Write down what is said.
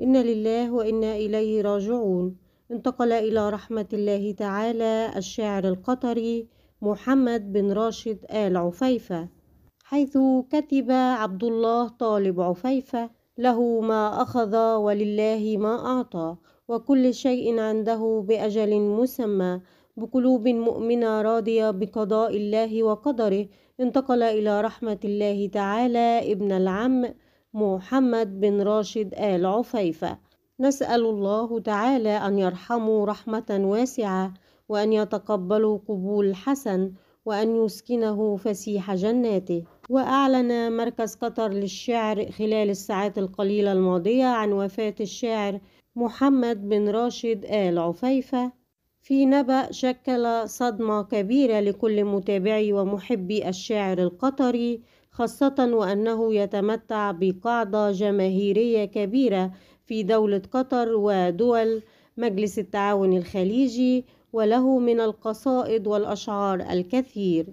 إنا لله وإنا إليه راجعون. انتقل إلى رحمة الله تعالى الشاعر القطري محمد بن راشد آل عفيفة، حيث كتب عبد الله طالب عفيفة: له ما أخذ ولله ما أعطى، وكل شيء عنده بأجل مسمى، بقلوب مؤمنة راضية بقضاء الله وقدره. انتقل إلى رحمة الله تعالى ابن العم محمد بن راشد آل عفيفة. نسأل الله تعالى أن يرحموا رحمة واسعة، وأن يتقبلوا قبول حسن، وأن يسكنه فسيح جناته. وأعلن مركز قطر للشعر خلال الساعات القليلة الماضية عن وفاة الشاعر محمد بن راشد آل عفيفة، في نبأ شكل صدمة كبيرة لكل متابعي ومحبي الشاعر القطري، خاصة وأنه يتمتع بقاعدة جماهيرية كبيرة في دولة قطر ودول مجلس التعاون الخليجي، وله من القصائد والأشعار الكثير.